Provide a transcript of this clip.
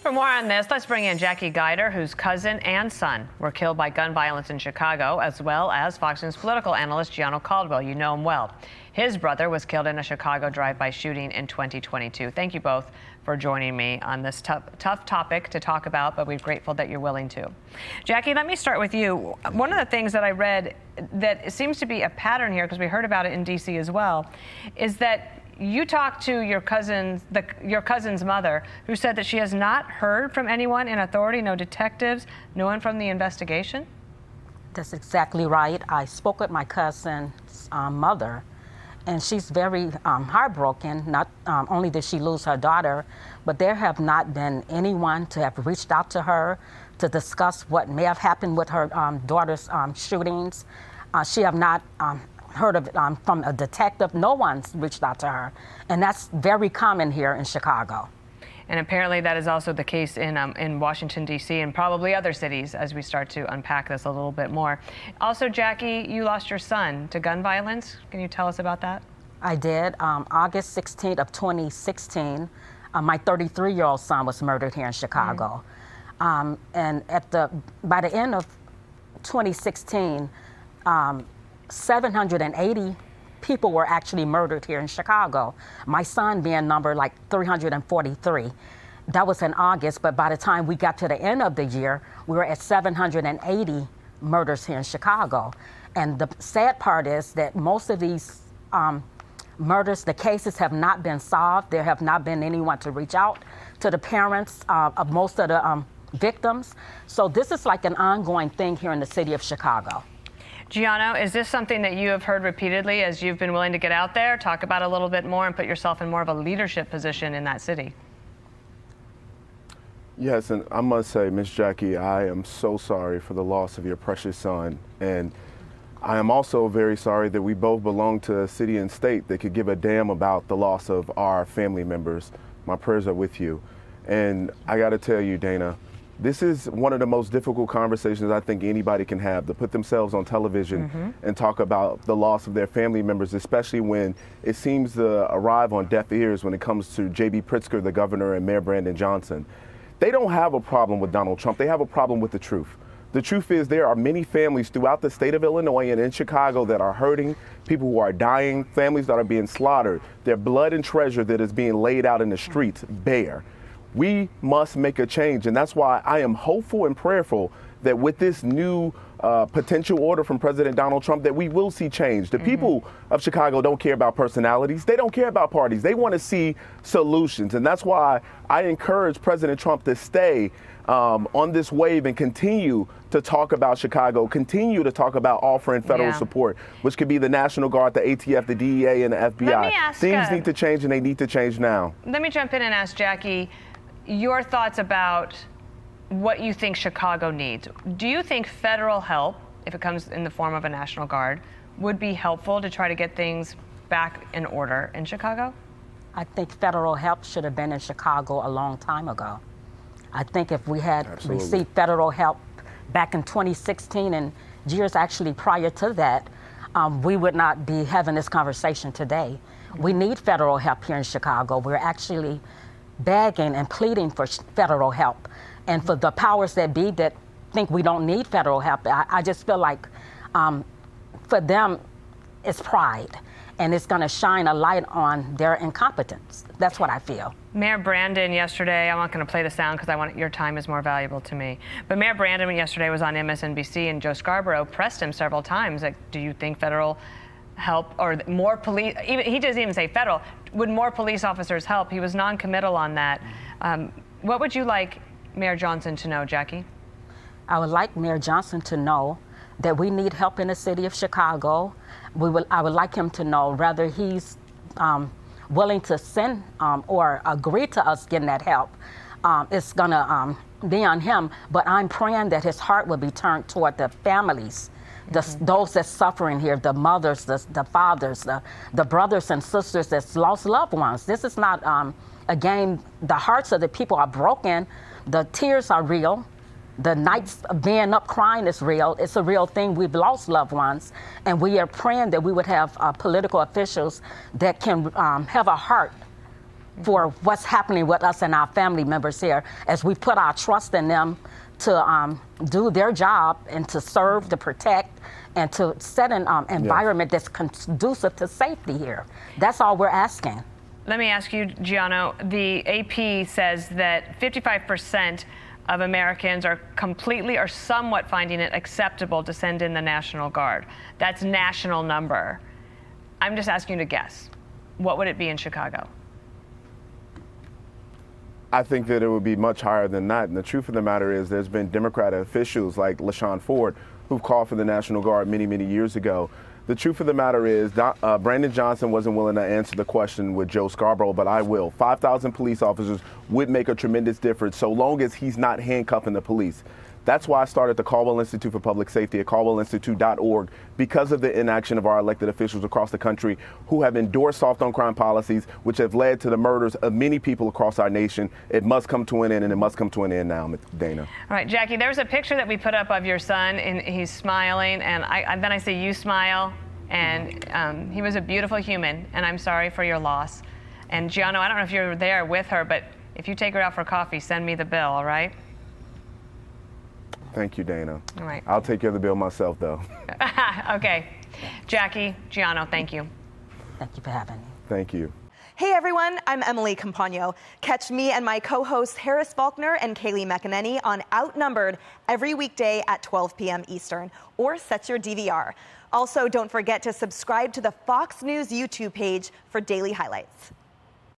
For more on this, let's bring in Jackie Guider, whose cousin and son were killed by gun violence in Chicago, as well as Fox News political analyst Gianno Caldwell. You know him well. His brother was killed in a Chicago drive-by shooting in 2022. Thank you both for joining me on this tough topic to talk about, but we're grateful that you're willing to. Jackie, let me start with you. One of the things that I read that seems to be a pattern here, because we heard about it in D.C. as well, is that you talked to your cousin's mother, who said that she has not heard from anyone in authority, no detectives, no one from the investigation? That's exactly right. I spoke with my cousin's mother, and she's very heartbroken. Not only did she lose her daughter, but there have not been anyone to have reached out to her to discuss what may have happened with her daughter's shootings. She have not heard of it from a detective. No one's reached out to her, and that's very common here in Chicago. And apparently that is also the case in Washington, D.C. and probably other cities as we start to unpack this a little bit more. Also, Jackie, you lost your son to gun violence. Can you tell us about that? I did. August 16th of 2016, my 33-year-old son was murdered here in Chicago. And by the end of 2016, 780 people were actually murdered here in Chicago. My son being numbered like 343. That was in August, but by the time we got to the end of the year, we were at 780 murders here in Chicago. And the sad part is that most of these murders, the cases have not been solved. There have not been anyone to reach out to the parents of most of the victims. So this is like an ongoing thing here in the city of Chicago. Gianno, is this something that you have heard repeatedly as you've been willing to get out there, talk about it a little bit more, and put yourself in more of a leadership position in that city? Yes, and I must say, Miss Jackie, I am so sorry for the loss of your precious son. And I am also very sorry that we both belong to a city and state that could give a damn about the loss of our family members. My prayers are with you. And I got to tell you, Dana, this is one of the most difficult conversations I think anybody can have, to put themselves on television and talk about the loss of their family members, especially when it seems to arrive on deaf ears when it comes to J.B. Pritzker, the governor, and Mayor Brandon Johnson. They don't have a problem with Donald Trump. They have a problem with the truth. The truth is there are many families throughout the state of Illinois and in Chicago that are hurting, people who are dying, families that are being slaughtered, their blood and treasure that is being laid out in the streets bare. We must make a change, and that's why I am hopeful and prayerful that with this new potential order from President Donald Trump that we will see change. The people of Chicago don't care about personalities. They don't care about parties. They want to see solutions, and that's why I encourage President Trump to stay on this wave and continue to talk about Chicago, continue to talk about offering federal support, which could be the National Guard, the ATF, the DEA, and the FBI. Things need to change, and they need to change now. Let me jump in and ask Jackie your thoughts about what you think Chicago needs. Do you think federal help, if it comes in the form of a National Guard, would be helpful to try to get things back in order in Chicago? I think federal help should have been in Chicago a long time ago. I think if we had received federal help back in 2016 and years actually prior to that, we would not be having this conversation today. We need federal help here in Chicago. We're actually begging and pleading for federal help. And for the powers that be that think we don't need federal help, I just feel like for them, it's pride. And it's going to shine a light on their incompetence. That's what I feel. Mayor Brandon yesterday, I'm not going to play the sound because your time is more valuable to me. But Mayor Brandon yesterday was on MSNBC, and Joe Scarborough pressed him several times, like, do you think federal help or more police, even, he doesn't even say federal, would more police officers help? He was non-committal on that. What would you like Mayor Johnson to know, Jackie? I would like Mayor Johnson to know that we need help in the city of Chicago. I would like him to know whether he's willing to send or agree to us getting that help. It's gonna be on him, but I'm praying that his heart will be turned toward the families, those that's suffering here, the mothers, the fathers, the brothers and sisters that's lost loved ones. This is not a game. The hearts of the people are broken. The tears are real. The nights of being up crying is real. It's a real thing. We've lost loved ones, and we are praying that we would have political officials that can have a heart for what's happening with us and our family members here as we put our trust in them to do their job and to serve, to protect, and to set an environment that's conducive to safety here. That's all we're asking. Let me ask you, Gianno, the AP says that 55% of Americans are completely or somewhat finding it acceptable to send in the National Guard. That's national number. I'm just asking you to guess. What would it be in Chicago? I think that it would be much higher than that. And the truth of the matter is there's been Democratic officials like LaShawn Ford who've called for the National Guard many, many years ago. The truth of the matter is Brandon Johnson wasn't willing to answer the question with Joe Scarborough, but I will. 5,000 police officers would make a tremendous difference so long as he's not handcuffing the police. That's why I started the Caldwell Institute for Public Safety at caldwellinstitute.org, because of the inaction of our elected officials across the country who have endorsed soft on crime policies, which have led to the murders of many people across our nation. It must come to an end, and it must come to an end now, Dana. All right, Jackie, there's a picture that we put up of your son, and he's smiling, and then I say, you smile, and he was a beautiful human, and I'm sorry for your loss. And Gianno, I don't know if you're there with her, but if you take her out for coffee, send me the bill, all right? Thank you, Dana. All right. I'll take care of the bill myself, though. Okay. Jackie, Gianno, thank you. Thank you for having me. Thank you. Hey everyone, I'm Emily Campagno. Catch me and my co-hosts Harris Faulkner and Kaylee McEnany on Outnumbered every weekday at 12 p.m. Eastern, or set your DVR. Also, don't forget to subscribe to the Fox News YouTube page for daily highlights.